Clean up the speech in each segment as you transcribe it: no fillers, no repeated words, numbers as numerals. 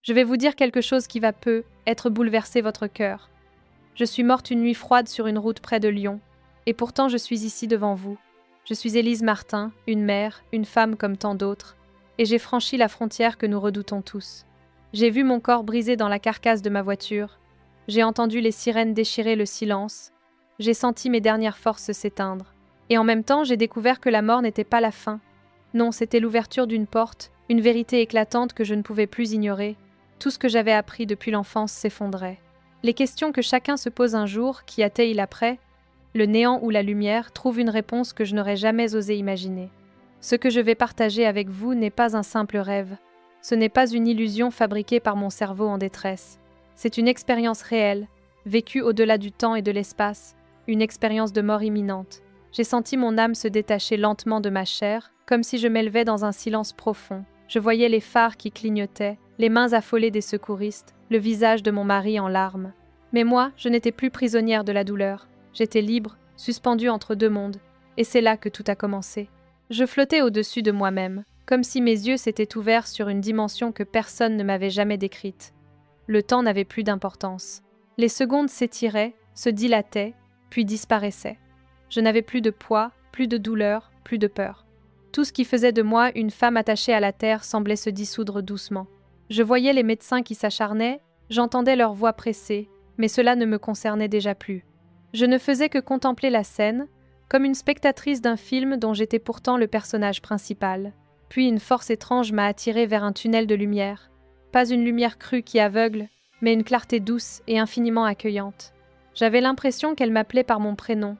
Je vais vous dire quelque chose qui va être bouleverser votre cœur. Je suis morte une nuit froide sur une route près de Lyon, et pourtant je suis ici devant vous. Je suis Élise Martin, une mère, une femme comme tant d'autres, et j'ai franchi la frontière que nous redoutons tous. J'ai vu mon corps brisé dans la carcasse de ma voiture, j'ai entendu les sirènes déchirer le silence, j'ai senti mes dernières forces s'éteindre, et en même temps j'ai découvert que la mort n'était pas la fin. Non, c'était l'ouverture d'une porte, une vérité éclatante que je ne pouvais plus ignorer. Tout ce que j'avais appris depuis l'enfance s'effondrait. Les questions que chacun se pose un jour, qu'y a-t-il après, le néant ou la lumière, trouvent une réponse que je n'aurais jamais osé imaginer. Ce que je vais partager avec vous n'est pas un simple rêve. Ce n'est pas une illusion fabriquée par mon cerveau en détresse. C'est une expérience réelle, vécue au-delà du temps et de l'espace, une expérience de mort imminente. J'ai senti mon âme se détacher lentement de ma chair, comme si je m'élevais dans un silence profond. Je voyais les phares qui clignotaient, les mains affolées des secouristes, le visage de mon mari en larmes. Mais moi, je n'étais plus prisonnière de la douleur. J'étais libre, suspendue entre deux mondes. Et c'est là que tout a commencé. Je flottais au-dessus de moi-même, comme si mes yeux s'étaient ouverts sur une dimension que personne ne m'avait jamais décrite. Le temps n'avait plus d'importance. Les secondes s'étiraient, se dilataient, puis disparaissaient. Je n'avais plus de poids, plus de douleur, plus de peur. Tout ce qui faisait de moi une femme attachée à la terre semblait se dissoudre doucement. Je voyais les médecins qui s'acharnaient, j'entendais leurs voix pressées, mais cela ne me concernait déjà plus. Je ne faisais que contempler la scène, comme une spectatrice d'un film dont j'étais pourtant le personnage principal. Puis une force étrange m'a attirée vers un tunnel de lumière. Pas une lumière crue qui aveugle, mais une clarté douce et infiniment accueillante. J'avais l'impression qu'elle m'appelait par mon prénom,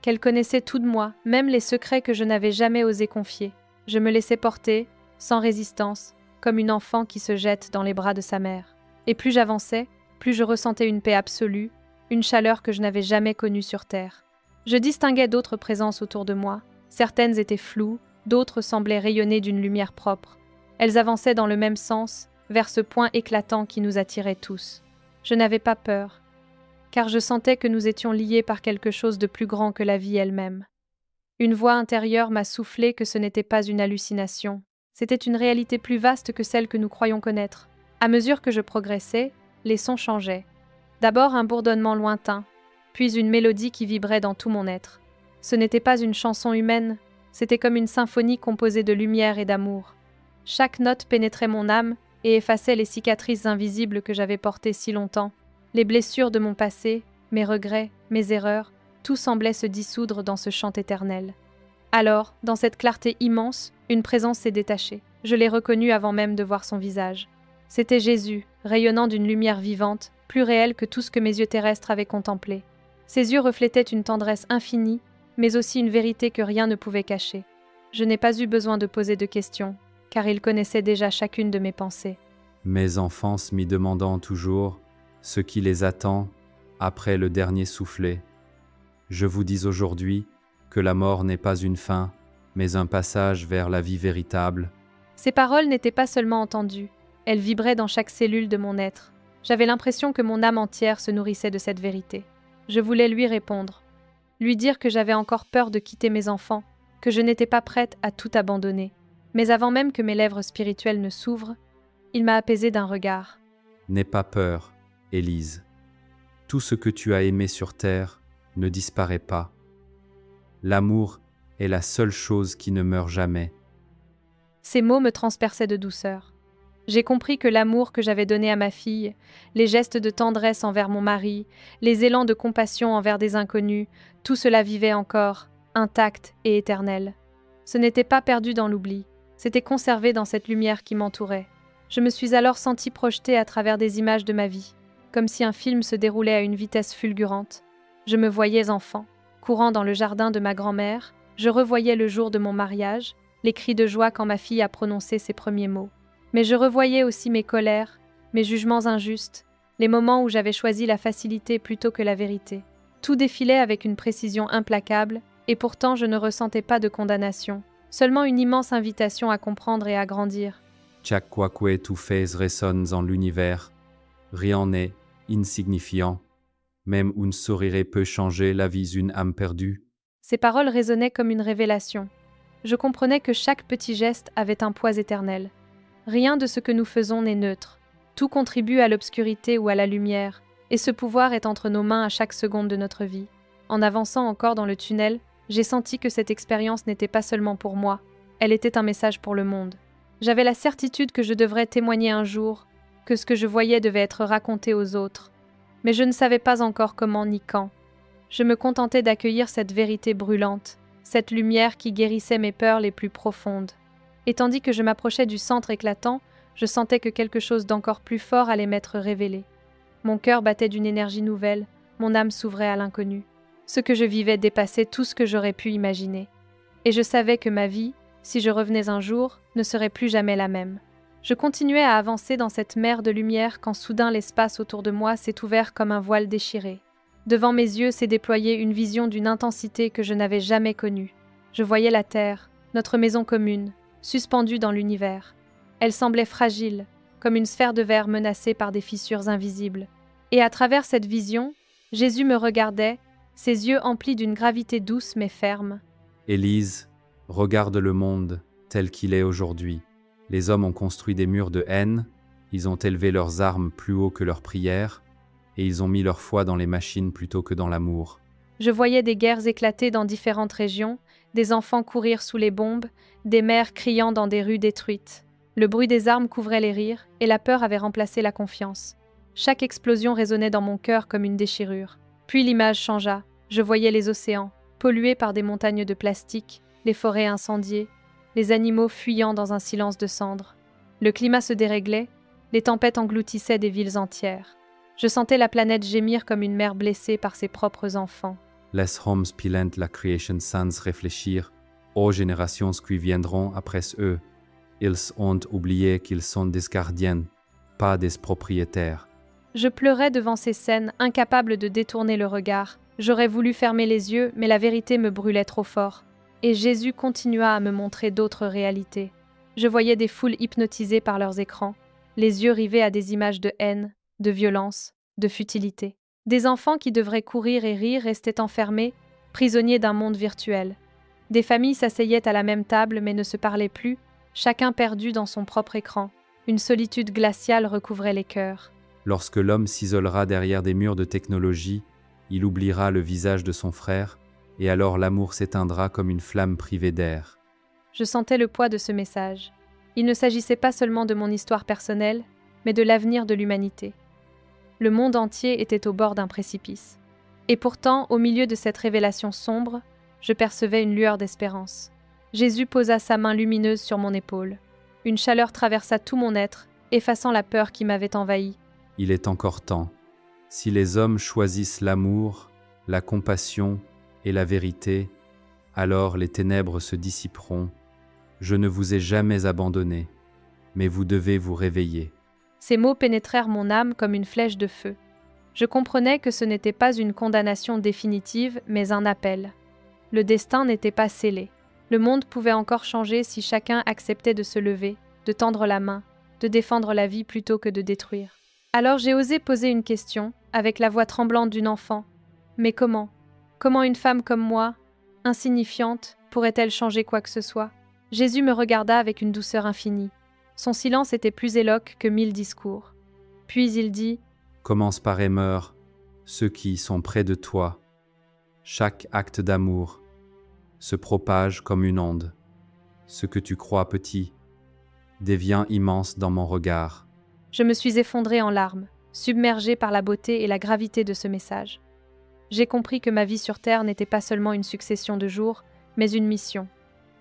qu'elle connaissait tout de moi, même les secrets que je n'avais jamais osé confier. Je me laissais porter, sans résistance, comme une enfant qui se jette dans les bras de sa mère. Et plus j'avançais, plus je ressentais une paix absolue, une chaleur que je n'avais jamais connue sur terre. Je distinguais d'autres présences autour de moi. Certaines étaient floues, d'autres semblaient rayonner d'une lumière propre. Elles avançaient dans le même sens, vers ce point éclatant qui nous attirait tous. Je n'avais pas peur, car je sentais que nous étions liés par quelque chose de plus grand que la vie elle-même. Une voix intérieure m'a soufflé que ce n'était pas une hallucination. C'était une réalité plus vaste que celle que nous croyons connaître. À mesure que je progressais, les sons changeaient. D'abord un bourdonnement lointain, puis une mélodie qui vibrait dans tout mon être. Ce n'était pas une chanson humaine, c'était comme une symphonie composée de lumière et d'amour. Chaque note pénétrait mon âme et effaçait les cicatrices invisibles que j'avais portées si longtemps. Les blessures de mon passé, mes regrets, mes erreurs, tout semblait se dissoudre dans ce chant éternel. Alors, dans cette clarté immense, une présence s'est détachée. Je l'ai reconnu avant même de voir son visage. C'était Jésus, rayonnant d'une lumière vivante, plus réelle que tout ce que mes yeux terrestres avaient contemplé. Ses yeux reflétaient une tendresse infinie, mais aussi une vérité que rien ne pouvait cacher. Je n'ai pas eu besoin de poser de questions, car il connaissait déjà chacune de mes pensées. Mes enfants m'y demandant toujours ce qui les attend après le dernier soufflet. Je vous dis aujourd'hui que la mort n'est pas une fin, mais un passage vers la vie véritable. Ces paroles n'étaient pas seulement entendues, elles vibraient dans chaque cellule de mon être. J'avais l'impression que mon âme entière se nourrissait de cette vérité. Je voulais lui répondre, lui dire que j'avais encore peur de quitter mes enfants, que je n'étais pas prête à tout abandonner. Mais avant même que mes lèvres spirituelles ne s'ouvrent, il m'a apaisée d'un regard. N'aie pas peur, Élise. Tout ce que tu as aimé sur terre ne disparaît pas. L'amour est la seule chose qui ne meurt jamais. Ces mots me transperçaient de douceur. J'ai compris que l'amour que j'avais donné à ma fille, les gestes de tendresse envers mon mari, les élans de compassion envers des inconnus, tout cela vivait encore, intact et éternel. Ce n'était pas perdu dans l'oubli, c'était conservé dans cette lumière qui m'entourait. Je me suis alors sentie projetée à travers des images de ma vie, comme si un film se déroulait à une vitesse fulgurante. Je me voyais enfant, courant dans le jardin de ma grand-mère, je revoyais le jour de mon mariage, les cris de joie quand ma fille a prononcé ses premiers mots. Mais je revoyais aussi mes colères, mes jugements injustes, les moments où j'avais choisi la facilité plutôt que la vérité. Tout défilait avec une précision implacable, et pourtant je ne ressentais pas de condamnation, seulement une immense invitation à comprendre et à grandir. Chaque quoi que tu fais résonne en l'univers. Rien n'est insignifiant. Même un sourire peut changer la vie d'une âme perdue. Ces paroles résonnaient comme une révélation. Je comprenais que chaque petit geste avait un poids éternel. Rien de ce que nous faisons n'est neutre. Tout contribue à l'obscurité ou à la lumière, et ce pouvoir est entre nos mains à chaque seconde de notre vie. En avançant encore dans le tunnel, j'ai senti que cette expérience n'était pas seulement pour moi, elle était un message pour le monde. J'avais la certitude que je devrais témoigner un jour, que ce que je voyais devait être raconté aux autres. Mais je ne savais pas encore comment ni quand. Je me contentais d'accueillir cette vérité brûlante, cette lumière qui guérissait mes peurs les plus profondes. Et tandis que je m'approchais du centre éclatant, je sentais que quelque chose d'encore plus fort allait m'être révélé. Mon cœur battait d'une énergie nouvelle, mon âme s'ouvrait à l'inconnu. Ce que je vivais dépassait tout ce que j'aurais pu imaginer. Et je savais que ma vie, si je revenais un jour, ne serait plus jamais la même. Je continuais à avancer dans cette mer de lumière quand soudain l'espace autour de moi s'est ouvert comme un voile déchiré. Devant mes yeux s'est déployée une vision d'une intensité que je n'avais jamais connue. Je voyais la Terre, notre maison commune, suspendue dans l'univers. Elle semblait fragile, comme une sphère de verre menacée par des fissures invisibles. Et à travers cette vision, Jésus me regardait, ses yeux emplis d'une gravité douce mais ferme. Élise, regarde le monde tel qu'il est aujourd'hui. Les hommes ont construit des murs de haine, ils ont élevé leurs armes plus haut que leurs prières, et ils ont mis leur foi dans les machines plutôt que dans l'amour. Je voyais des guerres éclater dans différentes régions, des enfants courir sous les bombes, des mères criant dans des rues détruites. Le bruit des armes couvrait les rires, et la peur avait remplacé la confiance. Chaque explosion résonnait dans mon cœur comme une déchirure. Puis l'image changea. Je voyais les océans, pollués par des montagnes de plastique, les forêts incendiées, les animaux fuyant dans un silence de cendres. Le climat se déréglait, les tempêtes engloutissaient des villes entières. Je sentais la planète gémir comme une mère blessée par ses propres enfants. Laisse Homs Pilent la Creation sans réfléchir aux générations qui viendront après eux. Ils ont oublié qu'ils sont des gardiens, pas des propriétaires. Je pleurais devant ces scènes, incapable de détourner le regard. J'aurais voulu fermer les yeux, mais la vérité me brûlait trop fort. Et Jésus continua à me montrer d'autres réalités. Je voyais des foules hypnotisées par leurs écrans, les yeux rivés à des images de haine, de violence, de futilité. Des enfants qui devraient courir et rire restaient enfermés, prisonniers d'un monde virtuel. Des familles s'asseyaient à la même table mais ne se parlaient plus, chacun perdu dans son propre écran. Une solitude glaciale recouvrait les cœurs. Lorsque l'homme s'isolera derrière des murs de technologie, il oubliera le visage de son frère, et alors l'amour s'éteindra comme une flamme privée d'air. Je sentais le poids de ce message. Il ne s'agissait pas seulement de mon histoire personnelle, mais de l'avenir de l'humanité. Le monde entier était au bord d'un précipice. Et pourtant, au milieu de cette révélation sombre, je percevais une lueur d'espérance. Jésus posa sa main lumineuse sur mon épaule. Une chaleur traversa tout mon être, effaçant la peur qui m'avait envahi. Il est encore temps. Si les hommes choisissent l'amour, la compassion et la vérité, alors les ténèbres se dissiperont. Je ne vous ai jamais abandonné, mais vous devez vous réveiller. Ces mots pénétrèrent mon âme comme une flèche de feu. Je comprenais que ce n'était pas une condamnation définitive, mais un appel. Le destin n'était pas scellé. Le monde pouvait encore changer si chacun acceptait de se lever, de tendre la main, de défendre la vie plutôt que de détruire. Alors j'ai osé poser une question, avec la voix tremblante d'une enfant. Mais comment ? Comment une femme comme moi, insignifiante, pourrait-elle changer quoi que ce soit ? Jésus me regarda avec une douceur infinie. Son silence était plus éloquent que 1000 discours. Puis il dit « Commence par aimer ceux qui sont près de toi. Chaque acte d'amour se propage comme une onde. Ce que tu crois petit devient immense dans mon regard. » Je me suis effondrée en larmes, submergée par la beauté et la gravité de ce message. J'ai compris que ma vie sur Terre n'était pas seulement une succession de jours, mais une mission.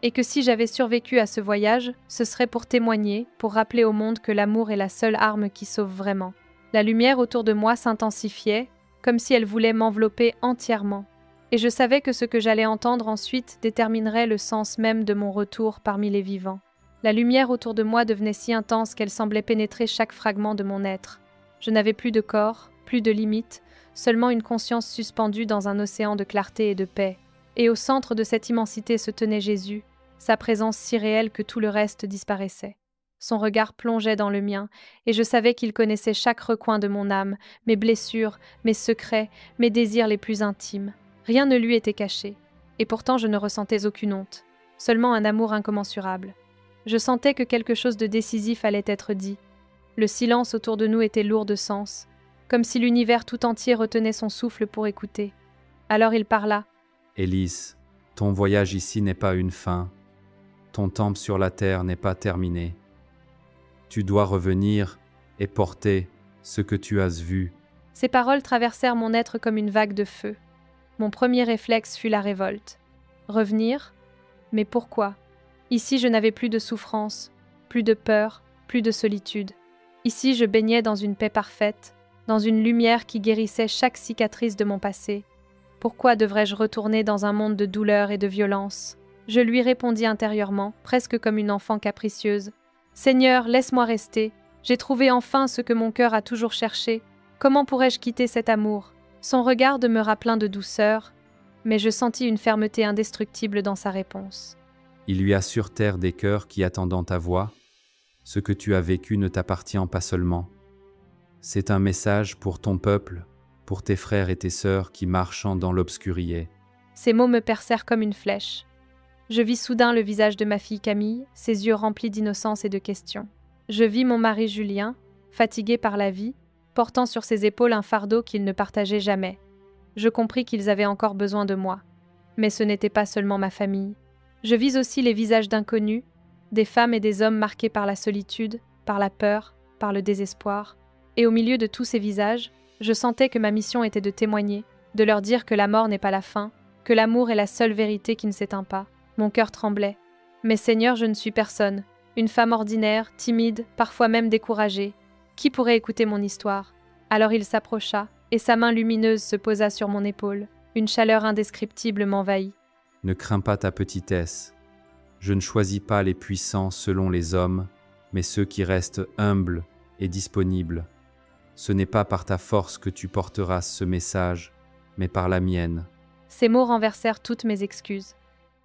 Et que si j'avais survécu à ce voyage, ce serait pour témoigner, pour rappeler au monde que l'amour est la seule arme qui sauve vraiment. La lumière autour de moi s'intensifiait, comme si elle voulait m'envelopper entièrement. Et je savais que ce que j'allais entendre ensuite déterminerait le sens même de mon retour parmi les vivants. La lumière autour de moi devenait si intense qu'elle semblait pénétrer chaque fragment de mon être. Je n'avais plus de corps, plus de limites, seulement une conscience suspendue dans un océan de clarté et de paix. Et au centre de cette immensité se tenait Jésus, sa présence si réelle que tout le reste disparaissait. Son regard plongeait dans le mien, et je savais qu'il connaissait chaque recoin de mon âme, mes blessures, mes secrets, mes désirs les plus intimes. Rien ne lui était caché, et pourtant je ne ressentais aucune honte, seulement un amour incommensurable. Je sentais que quelque chose de décisif allait être dit. Le silence autour de nous était lourd de sens, comme si l'univers tout entier retenait son souffle pour écouter. Alors il parla. Élise, ton voyage ici n'est pas une fin. Ton temps sur la terre n'est pas terminé. Tu dois revenir et porter ce que tu as vu. Ces paroles traversèrent mon être comme une vague de feu. Mon premier réflexe fut la révolte. Revenir? Mais pourquoi? Ici, je n'avais plus de souffrance, plus de peur, plus de solitude. Ici, je baignais dans une paix parfaite, dans une lumière qui guérissait chaque cicatrice de mon passé. Pourquoi devrais-je retourner dans un monde de douleur et de violence? Je lui répondis intérieurement, presque comme une enfant capricieuse. « Seigneur, laisse-moi rester. J'ai trouvé enfin ce que mon cœur a toujours cherché. Comment pourrais-je quitter cet amour ?» Son regard demeura plein de douceur, mais je sentis une fermeté indestructible dans sa réponse. Il lui a sur terre des cœurs qui attendent ta voix. Ce que tu as vécu ne t'appartient pas seulement. C'est un message pour ton peuple, pour tes frères et tes sœurs qui marchent dans l'obscurité. Ces mots me percèrent comme une flèche. Je vis soudain le visage de ma fille Camille, ses yeux remplis d'innocence et de questions. Je vis mon mari Julien, fatigué par la vie, portant sur ses épaules un fardeau qu'ils ne partageaient jamais. Je compris qu'ils avaient encore besoin de moi. Mais ce n'était pas seulement ma famille. Je vis aussi les visages d'inconnus, des femmes et des hommes marqués par la solitude, par la peur, par le désespoir. Et au milieu de tous ces visages, je sentais que ma mission était de témoigner, de leur dire que la mort n'est pas la fin, que l'amour est la seule vérité qui ne s'éteint pas. Mon cœur tremblait. Mais Seigneur, je ne suis personne. Une femme ordinaire, timide, parfois même découragée. Qui pourrait écouter mon histoire? Alors il s'approcha, et sa main lumineuse se posa sur mon épaule. Une chaleur indescriptible m'envahit. Ne crains pas ta petitesse. Je ne choisis pas les puissants selon les hommes, mais ceux qui restent humbles et disponibles. Ce n'est pas par ta force que tu porteras ce message, mais par la mienne. Ces mots renversèrent toutes mes excuses.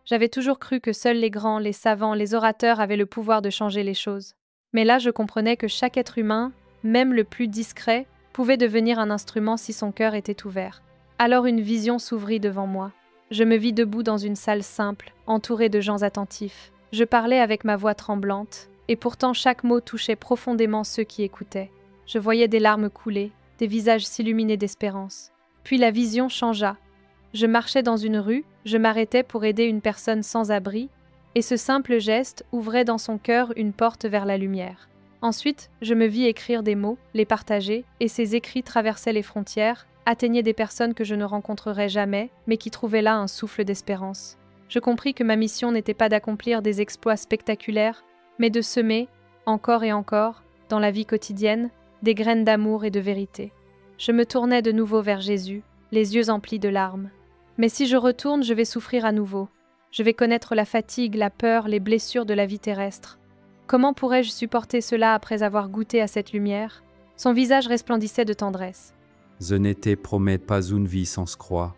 J'avais toujours cru que seuls les grands, les savants, les orateurs avaient le pouvoir de changer les choses. Mais là, je comprenais que chaque être humain, même le plus discret, pouvait devenir un instrument si son cœur était ouvert. Alors une vision s'ouvrit devant moi. Je me vis debout dans une salle simple, entourée de gens attentifs. Je parlais avec ma voix tremblante, et pourtant chaque mot touchait profondément ceux qui écoutaient. Je voyais des larmes couler, des visages s'illuminer d'espérance. Puis la vision changea. Je marchais dans une rue, je m'arrêtais pour aider une personne sans abri, et ce simple geste ouvrait dans son cœur une porte vers la lumière. Ensuite, je me vis écrire des mots, les partager, et ces écrits traversaient les frontières, atteignaient des personnes que je ne rencontrerais jamais, mais qui trouvaient là un souffle d'espérance. Je compris que ma mission n'était pas d'accomplir des exploits spectaculaires, mais de semer, encore et encore, dans la vie quotidienne, des graines d'amour et de vérité. Je me tournais de nouveau vers Jésus, les yeux emplis de larmes. Mais si je retourne, je vais souffrir à nouveau. Je vais connaître la fatigue, la peur, les blessures de la vie terrestre. Comment pourrais-je supporter cela après avoir goûté à cette lumière? Son visage resplendissait de tendresse. Je ne te promets pas une vie sans croix,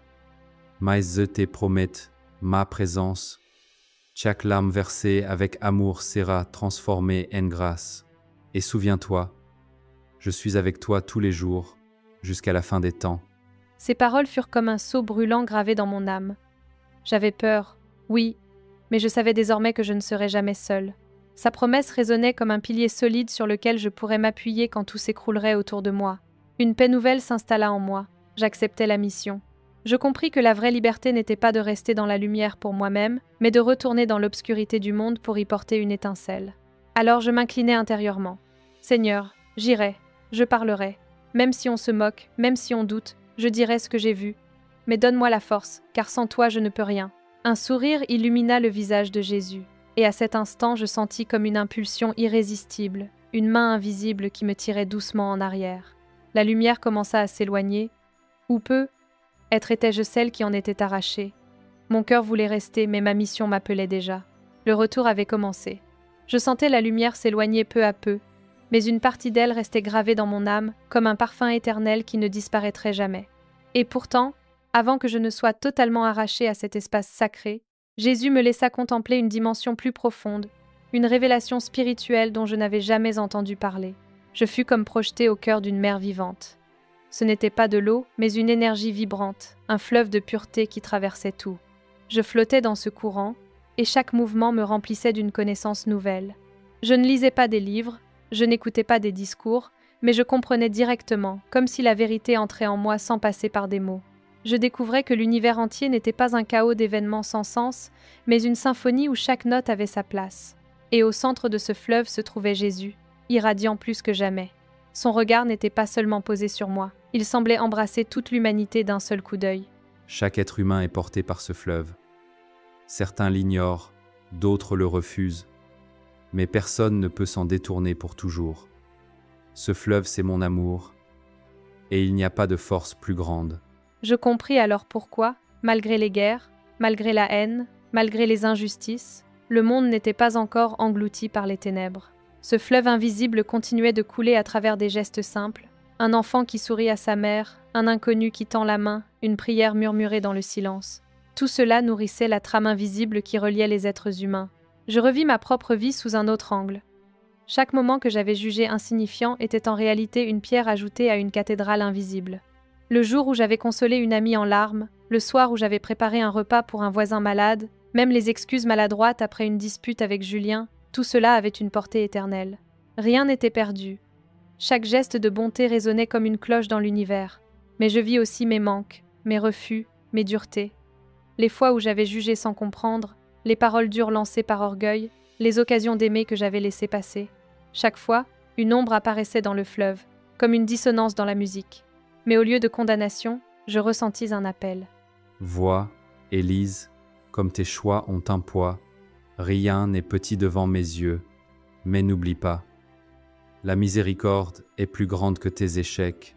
mais je te promets ma présence. Chaque larme versée avec amour sera transformée en grâce. Et souviens-toi, je suis avec toi tous les jours, jusqu'à la fin des temps. Ces paroles furent comme un sceau brûlant gravé dans mon âme. J'avais peur, oui, mais je savais désormais que je ne serais jamais seule. Sa promesse résonnait comme un pilier solide sur lequel je pourrais m'appuyer quand tout s'écroulerait autour de moi. Une paix nouvelle s'installa en moi. J'acceptais la mission. Je compris que la vraie liberté n'était pas de rester dans la lumière pour moi-même, mais de retourner dans l'obscurité du monde pour y porter une étincelle. Alors je m'inclinai intérieurement. Seigneur, j'irai, je parlerai. Même si on se moque, même si on doute, je dirai ce que j'ai vu. Mais donne-moi la force, car sans toi je ne peux rien. Un sourire illumina le visage de Jésus, et à cet instant je sentis comme une impulsion irrésistible, une main invisible qui me tirait doucement en arrière. La lumière commença à s'éloigner, ou peu, être étais-je celle qui en était arrachée. Mon cœur voulait rester, mais ma mission m'appelait déjà. Le retour avait commencé. Je sentais la lumière s'éloigner peu à peu, mais une partie d'elle restait gravée dans mon âme, comme un parfum éternel qui ne disparaîtrait jamais. Et pourtant, avant que je ne sois totalement arrachée à cet espace sacré, Jésus me laissa contempler une dimension plus profonde, une révélation spirituelle dont je n'avais jamais entendu parler. Je fus comme projetée au cœur d'une mer vivante. Ce n'était pas de l'eau, mais une énergie vibrante, un fleuve de pureté qui traversait tout. Je flottais dans ce courant, et chaque mouvement me remplissait d'une connaissance nouvelle. Je ne lisais pas des livres, Je n'écoutais pas des discours, mais je comprenais directement, comme si la vérité entrait en moi sans passer par des mots. Je découvrais que l'univers entier n'était pas un chaos d'événements sans sens, mais une symphonie où chaque note avait sa place. Et au centre de ce fleuve se trouvait Jésus, irradiant plus que jamais. Son regard n'était pas seulement posé sur moi, il semblait embrasser toute l'humanité d'un seul coup d'œil. Chaque être humain est porté par ce fleuve. Certains l'ignorent, d'autres le refusent, mais personne ne peut s'en détourner pour toujours. Ce fleuve, c'est mon amour, et il n'y a pas de force plus grande. Je compris alors pourquoi, malgré les guerres, malgré la haine, malgré les injustices, le monde n'était pas encore englouti par les ténèbres. Ce fleuve invisible continuait de couler à travers des gestes simples, un enfant qui sourit à sa mère, un inconnu qui tend la main, une prière murmurée dans le silence. Tout cela nourrissait la trame invisible qui reliait les êtres humains. Je revis ma propre vie sous un autre angle. Chaque moment que j'avais jugé insignifiant était en réalité une pierre ajoutée à une cathédrale invisible. Le jour où j'avais consolé une amie en larmes, le soir où j'avais préparé un repas pour un voisin malade, même les excuses maladroites après une dispute avec Julien, tout cela avait une portée éternelle. Rien n'était perdu. Chaque geste de bonté résonnait comme une cloche dans l'univers. Mais je vis aussi mes manques, mes refus, mes duretés. Les fois où j'avais jugé sans comprendre, les paroles dures lancées par orgueil, les occasions d'aimer que j'avais laissées passer. Chaque fois, une ombre apparaissait dans le fleuve, comme une dissonance dans la musique. Mais au lieu de condamnation, je ressentis un appel. Vois, Élise, comme tes choix ont un poids, rien n'est petit devant mes yeux, mais n'oublie pas. La miséricorde est plus grande que tes échecs.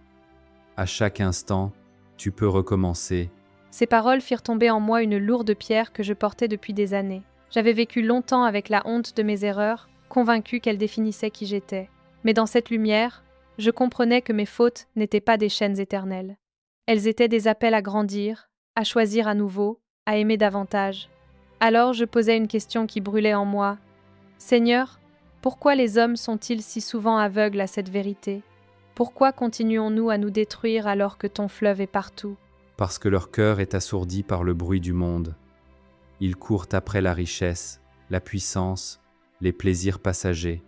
À chaque instant, tu peux recommencer. Ces paroles firent tomber en moi une lourde pierre que je portais depuis des années. J'avais vécu longtemps avec la honte de mes erreurs, convaincue qu'elles définissaient qui j'étais. Mais dans cette lumière, je comprenais que mes fautes n'étaient pas des chaînes éternelles. Elles étaient des appels à grandir, à choisir à nouveau, à aimer davantage. Alors je posais une question qui brûlait en moi. Seigneur, pourquoi les hommes sont-ils si souvent aveugles à cette vérité? Pourquoi continuons-nous à nous détruire alors que ton fleuve est partout? Parce que leur cœur est assourdi par le bruit du monde. Ils courent après la richesse, la puissance, les plaisirs passagers.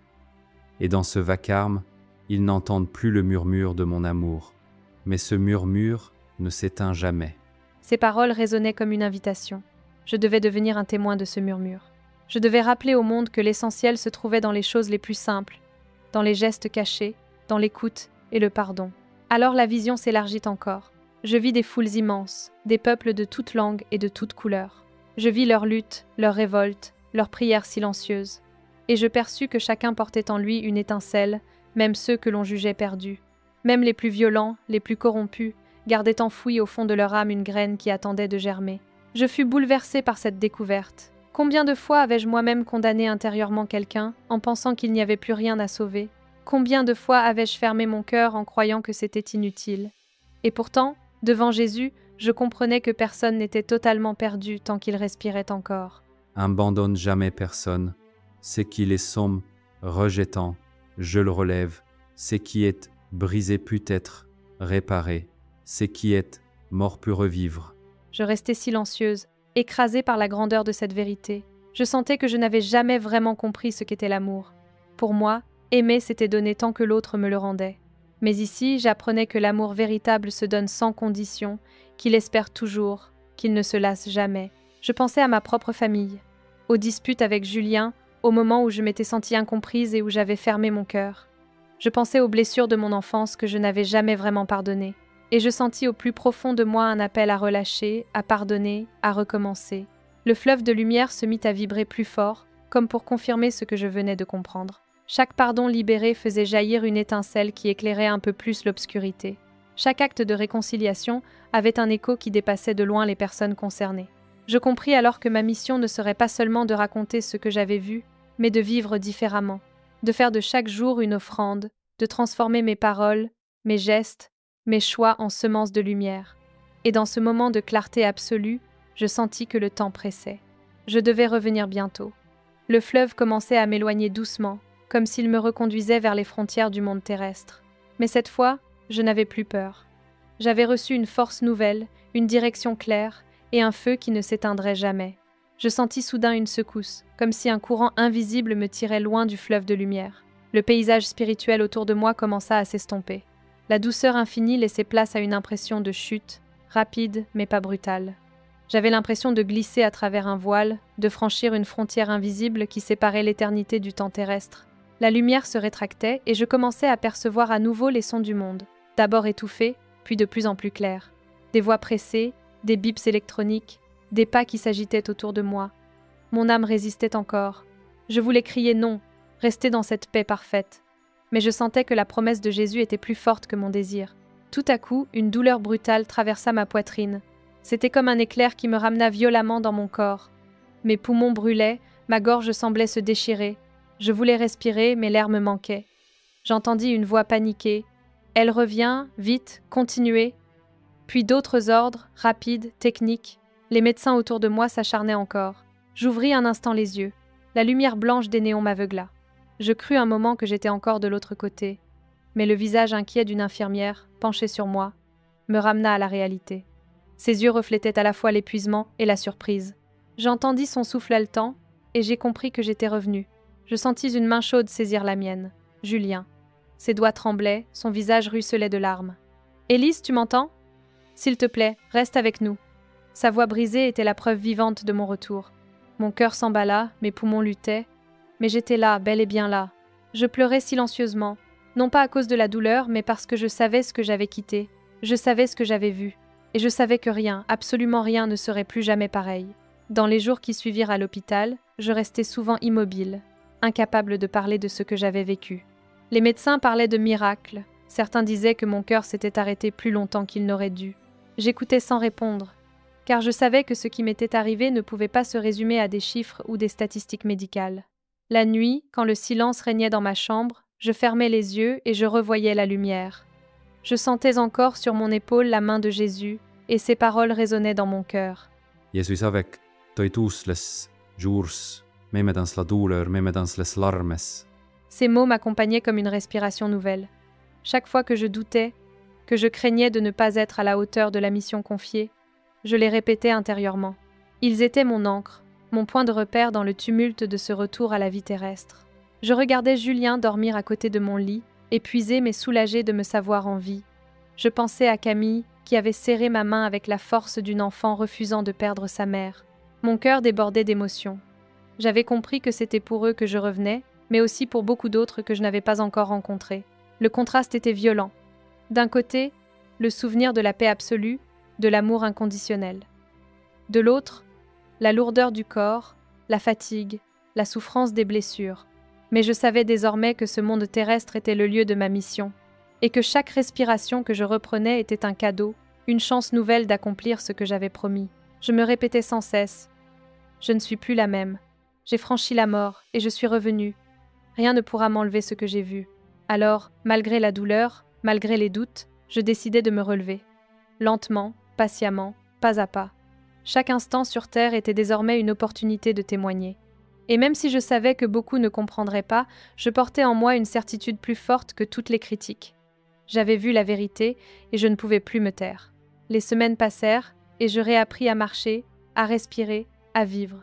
Et dans ce vacarme, ils n'entendent plus le murmure de mon amour. Mais ce murmure ne s'éteint jamais. Ces paroles résonnaient comme une invitation. Je devais devenir un témoin de ce murmure. Je devais rappeler au monde que l'essentiel se trouvait dans les choses les plus simples, dans les gestes cachés, dans l'écoute et le pardon. Alors la vision s'élargit encore. Je vis des foules immenses, des peuples de toutes langues et de toutes couleurs. Je vis leurs luttes, leurs révoltes, leurs prières silencieuses. Et je perçus que chacun portait en lui une étincelle, même ceux que l'on jugeait perdus. Même les plus violents, les plus corrompus, gardaient enfouie au fond de leur âme une graine qui attendait de germer. Je fus bouleversée par cette découverte. Combien de fois avais-je moi-même condamné intérieurement quelqu'un, en pensant qu'il n'y avait plus rien à sauver? Combien de fois avais-je fermé mon cœur en croyant que c'était inutile? Et pourtant, devant Jésus, je comprenais que personne n'était totalement perdu tant qu'il respirait encore. Abandonne jamais personne. C'est qu'il est sombre, rejetant, je le relève. C'est qui est brisé peut être réparé. C'est qui est mort peut revivre. Je restais silencieuse, écrasée par la grandeur de cette vérité. Je sentais que je n'avais jamais vraiment compris ce qu'était l'amour. Pour moi, aimer s'était donné tant que l'autre me le rendait. Mais ici, j'apprenais que l'amour véritable se donne sans condition, qu'il espère toujours, qu'il ne se lasse jamais. Je pensais à ma propre famille, aux disputes avec Julien, au moment où je m'étais sentie incomprise et où j'avais fermé mon cœur. Je pensais aux blessures de mon enfance que je n'avais jamais vraiment pardonnées. Et je sentis au plus profond de moi un appel à relâcher, à pardonner, à recommencer. Le fleuve de lumière se mit à vibrer plus fort, comme pour confirmer ce que je venais de comprendre. Chaque pardon libéré faisait jaillir une étincelle qui éclairait un peu plus l'obscurité. Chaque acte de réconciliation avait un écho qui dépassait de loin les personnes concernées. Je compris alors que ma mission ne serait pas seulement de raconter ce que j'avais vu, mais de vivre différemment, de faire de chaque jour une offrande, de transformer mes paroles, mes gestes, mes choix en semences de lumière. Et dans ce moment de clarté absolue, je sentis que le temps pressait. Je devais revenir bientôt. Le fleuve commençait à m'éloigner doucement, comme s'il me reconduisait vers les frontières du monde terrestre. Mais cette fois, je n'avais plus peur. J'avais reçu une force nouvelle, une direction claire et un feu qui ne s'éteindrait jamais. Je sentis soudain une secousse, comme si un courant invisible me tirait loin du fleuve de lumière. Le paysage spirituel autour de moi commença à s'estomper. La douceur infinie laissait place à une impression de chute, rapide mais pas brutale. J'avais l'impression de glisser à travers un voile, de franchir une frontière invisible qui séparait l'éternité du temps terrestre. La lumière se rétractait et je commençais à percevoir à nouveau les sons du monde, d'abord étouffés, puis de plus en plus clairs. Des voix pressées, des bips électroniques, des pas qui s'agitaient autour de moi. Mon âme résistait encore. Je voulais crier non, rester dans cette paix parfaite. Mais je sentais que la promesse de Jésus était plus forte que mon désir. Tout à coup, une douleur brutale traversa ma poitrine. C'était comme un éclair qui me ramena violemment dans mon corps. Mes poumons brûlaient, ma gorge semblait se déchirer. Je voulais respirer, mais l'air me manquait. J'entendis une voix paniquée. « Elle revient, vite, continuez !» Puis d'autres ordres, rapides, techniques. Les médecins autour de moi s'acharnaient encore. J'ouvris un instant les yeux. La lumière blanche des néons m'aveugla. Je crus un moment que j'étais encore de l'autre côté. Mais le visage inquiet d'une infirmière, penchée sur moi, me ramena à la réalité. Ses yeux reflétaient à la fois l'épuisement et la surprise. J'entendis son souffle haletant et j'ai compris que j'étais revenue. Je sentis une main chaude saisir la mienne. Julien. Ses doigts tremblaient, son visage ruisselait de larmes. « Élise, tu m'entends ? S'il te plaît, reste avec nous. » Sa voix brisée était la preuve vivante de mon retour. Mon cœur s'emballa, mes poumons luttaient, mais j'étais là, bel et bien là. Je pleurais silencieusement, non pas à cause de la douleur, mais parce que je savais ce que j'avais quitté, je savais ce que j'avais vu, et je savais que rien, absolument rien ne serait plus jamais pareil. Dans les jours qui suivirent à l'hôpital, je restais souvent immobile, incapable de parler de ce que j'avais vécu. Les médecins parlaient de miracles, certains disaient que mon cœur s'était arrêté plus longtemps qu'il n'aurait dû. J'écoutais sans répondre, car je savais que ce qui m'était arrivé ne pouvait pas se résumer à des chiffres ou des statistiques médicales. La nuit, quand le silence régnait dans ma chambre, je fermais les yeux et je revoyais la lumière. Je sentais encore sur mon épaule la main de Jésus, et ses paroles résonnaient dans mon cœur. Jeesus avec toi tous les jours, même dans la douleur, même dans les larmes. Ces mots m'accompagnaient comme une respiration nouvelle. Chaque fois que je doutais, que je craignais de ne pas être à la hauteur de la mission confiée, je les répétais intérieurement. Ils étaient mon ancre, mon point de repère dans le tumulte de ce retour à la vie terrestre. Je regardais Julien dormir à côté de mon lit, épuisé mais soulagé de me savoir en vie. Je pensais à Camille, qui avait serré ma main avec la force d'une enfant refusant de perdre sa mère. Mon cœur débordait d'émotion. J'avais compris que c'était pour eux que je revenais, mais aussi pour beaucoup d'autres que je n'avais pas encore rencontrés. Le contraste était violent. D'un côté, le souvenir de la paix absolue, de l'amour inconditionnel. De l'autre, la lourdeur du corps, la fatigue, la souffrance des blessures. Mais je savais désormais que ce monde terrestre était le lieu de ma mission, et que chaque respiration que je reprenais était un cadeau, une chance nouvelle d'accomplir ce que j'avais promis. Je me répétais sans cesse « Je ne suis plus la même. J'ai franchi la mort et je suis revenue. Rien ne pourra m'enlever ce que j'ai vu. » Alors, malgré la douleur, malgré les doutes, je décidai de me relever. Lentement, patiemment, pas à pas. Chaque instant sur Terre était désormais une opportunité de témoigner. Et même si je savais que beaucoup ne comprendraient pas, je portais en moi une certitude plus forte que toutes les critiques. J'avais vu la vérité et je ne pouvais plus me taire. Les semaines passèrent et je réappris à marcher, à respirer, à vivre.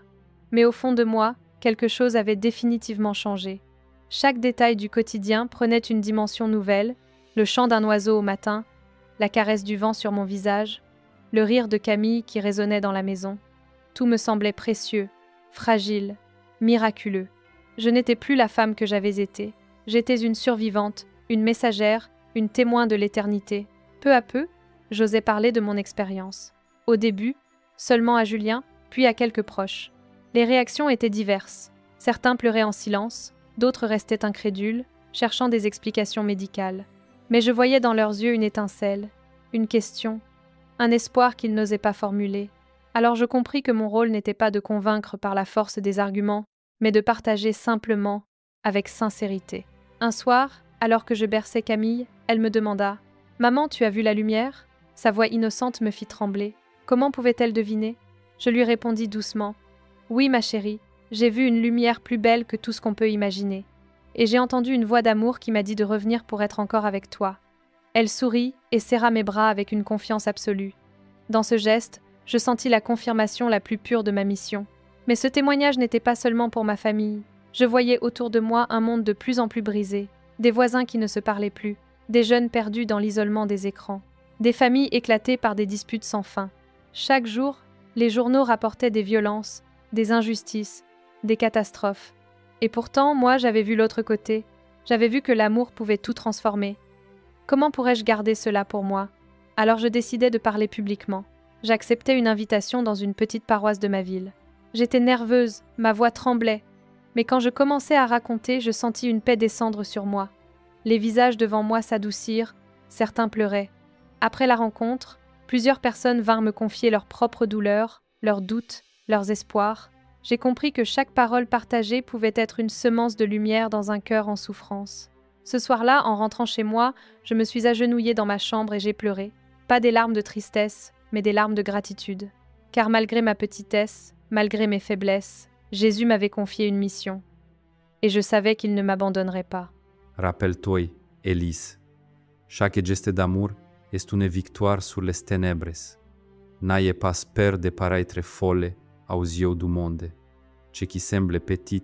Mais au fond de moi, quelque chose avait définitivement changé. Chaque détail du quotidien prenait une dimension nouvelle, le chant d'un oiseau au matin, la caresse du vent sur mon visage, le rire de Camille qui résonnait dans la maison. Tout me semblait précieux, fragile, miraculeux. Je n'étais plus la femme que j'avais été. J'étais une survivante, une messagère, une témoin de l'éternité. Peu à peu, j'osais parler de mon expérience. Au début, seulement à Julien, puis à quelques proches. Les réactions étaient diverses. Certains pleuraient en silence, d'autres restaient incrédules, cherchant des explications médicales. Mais je voyais dans leurs yeux une étincelle, une question, un espoir qu'ils n'osaient pas formuler. Alors je compris que mon rôle n'était pas de convaincre par la force des arguments, mais de partager simplement, avec sincérité. Un soir, alors que je berçais Camille, elle me demanda « Maman, tu as vu la lumière ?» Sa voix innocente me fit trembler. Comment pouvait-elle deviner? Je lui répondis doucement « Oui, ma chérie, j'ai vu une lumière plus belle que tout ce qu'on peut imaginer. Et j'ai entendu une voix d'amour qui m'a dit de revenir pour être encore avec toi. » Elle sourit et serra mes bras avec une confiance absolue. Dans ce geste, je sentis la confirmation la plus pure de ma mission. Mais ce témoignage n'était pas seulement pour ma famille. Je voyais autour de moi un monde de plus en plus brisé, des voisins qui ne se parlaient plus, des jeunes perdus dans l'isolement des écrans, des familles éclatées par des disputes sans fin. Chaque jour, les journaux rapportaient des violences, des injustices, des catastrophes. Et pourtant, moi, j'avais vu l'autre côté. J'avais vu que l'amour pouvait tout transformer. Comment pourrais-je garder cela pour moi? Alors je décidai de parler publiquement. J'acceptais une invitation dans une petite paroisse de ma ville. J'étais nerveuse, ma voix tremblait. Mais quand je commençai à raconter, je sentis une paix descendre sur moi. Les visages devant moi s'adoucirent, certains pleuraient. Après la rencontre, plusieurs personnes vinrent me confier leurs propres douleurs, leurs doutes, leurs espoirs. J'ai compris que chaque parole partagée pouvait être une semence de lumière dans un cœur en souffrance. Ce soir-là, en rentrant chez moi, je me suis agenouillée dans ma chambre et j'ai pleuré. Pas des larmes de tristesse, mais des larmes de gratitude. Car malgré ma petitesse, malgré mes faiblesses, Jésus m'avait confié une mission. Et je savais qu'il ne m'abandonnerait pas. Rappelle-toi, Elise, chaque geste d'amour est une victoire sur les ténèbres. N'ayez pas peur de paraître folle aux yeux du monde. Ce qui semble petit,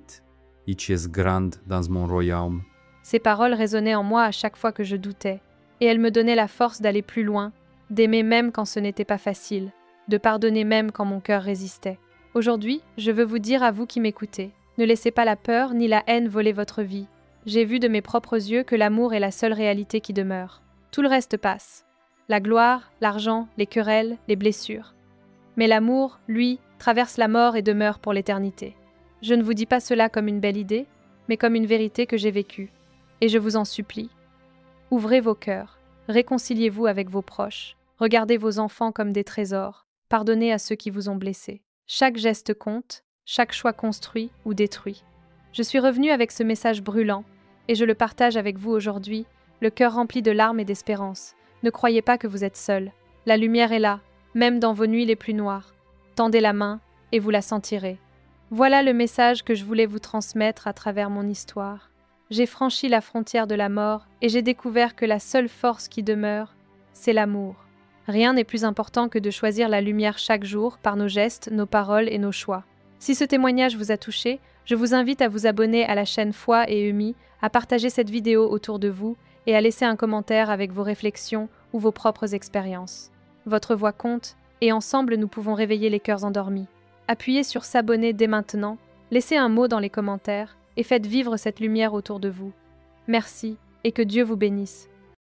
ici est grand dans mon royaume. Ces paroles résonnaient en moi à chaque fois que je doutais, et elles me donnaient la force d'aller plus loin, d'aimer même quand ce n'était pas facile, de pardonner même quand mon cœur résistait. Aujourd'hui, je veux vous dire à vous qui m'écoutez, ne laissez pas la peur ni la haine voler votre vie. J'ai vu de mes propres yeux que l'amour est la seule réalité qui demeure. Tout le reste passe. La gloire, l'argent, les querelles, les blessures. Mais l'amour, lui, traverse la mort et demeure pour l'éternité. Je ne vous dis pas cela comme une belle idée, mais comme une vérité que j'ai vécue. Et je vous en supplie. Ouvrez vos cœurs, réconciliez-vous avec vos proches, regardez vos enfants comme des trésors, pardonnez à ceux qui vous ont blessés. Chaque geste compte, chaque choix construit ou détruit. Je suis revenue avec ce message brûlant, et je le partage avec vous aujourd'hui, le cœur rempli de larmes et d'espérance. Ne croyez pas que vous êtes seul. La lumière est là, même dans vos nuits les plus noires. Tendez la main, et vous la sentirez. Voilà le message que je voulais vous transmettre à travers mon histoire. J'ai franchi la frontière de la mort, et j'ai découvert que la seule force qui demeure, c'est l'amour. Rien n'est plus important que de choisir la lumière chaque jour par nos gestes, nos paroles et nos choix. Si ce témoignage vous a touché, je vous invite à vous abonner à la chaîne Foi et Eumi, à partager cette vidéo autour de vous et à laisser un commentaire avec vos réflexions ou vos propres expériences. Votre voix compte et ensemble nous pouvons réveiller les cœurs endormis. Appuyez sur s'abonner dès maintenant, laissez un mot dans les commentaires et faites vivre cette lumière autour de vous. Merci et que Dieu vous bénisse.